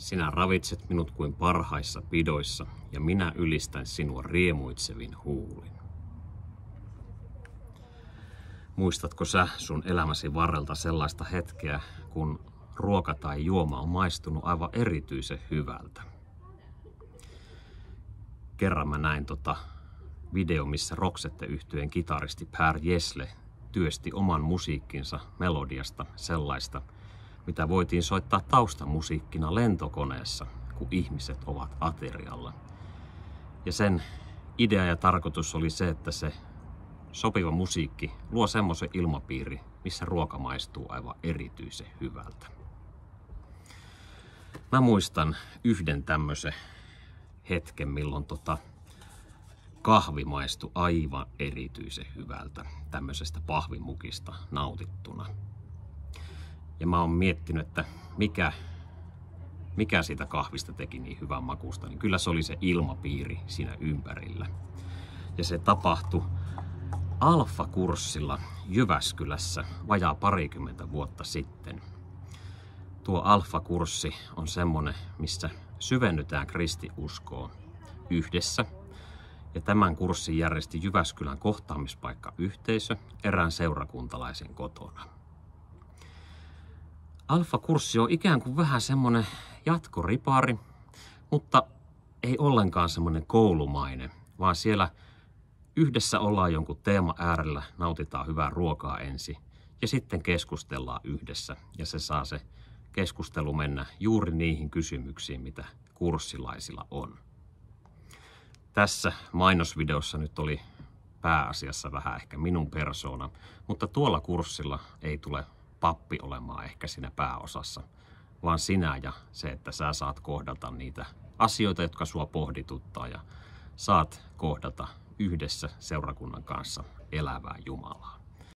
Sinä ravitset minut kuin parhaissa pidoissa, ja minä ylistän sinua riemuitsevin huulin. Muistatko sä sun elämäsi varrelta sellaista hetkeä, kun ruoka tai juoma on maistunut aivan erityisen hyvältä? Kerran mä näin video, missä Roxette-yhtyeen kitaristi Per Gessle työsti oman musiikkinsa melodiasta sellaista, mitä voitiin soittaa taustamusiikkina lentokoneessa, kun ihmiset ovat aterialla. Ja sen idea ja tarkoitus oli se, että se sopiva musiikki luo semmoisen ilmapiiri, missä ruoka maistuu aivan erityisen hyvältä. Mä muistan yhden tämmöisen hetken, milloin kahvi maistui aivan erityisen hyvältä tämmöisestä pahvimukista nautittuna. Ja mä oon miettinyt, että mikä siitä kahvista teki niin hyvän makusta, niin kyllä se oli se ilmapiiri siinä ympärillä. Ja se tapahtui Alfa-kurssilla Jyväskylässä vajaa parikymmentä vuotta sitten. Tuo Alfa-kurssi on semmonen, missä syvennytään kristiuskoon yhdessä. Ja tämän kurssin järjesti Jyväskylän kohtaamispaikkayhteisö erään seurakuntalaisen kotona. Alfa-kurssi on ikään kuin vähän semmonen jatkoripari, mutta ei ollenkaan semmonen koulumainen, vaan siellä yhdessä ollaan jonkun teema äärellä, nautitaan hyvää ruokaa ensin ja sitten keskustellaan yhdessä. Ja se saa se keskustelu mennä juuri niihin kysymyksiin, mitä kurssilaisilla on. Tässä mainosvideossa nyt oli pääasiassa vähän ehkä minun persoona, mutta tuolla kurssilla ei tule pappi olemaan ehkä siinä pääosassa, vaan sinä ja se, että sä saat kohdata niitä asioita, jotka sua pohdituttaa ja saat kohdata yhdessä seurakunnan kanssa elävää Jumalaa.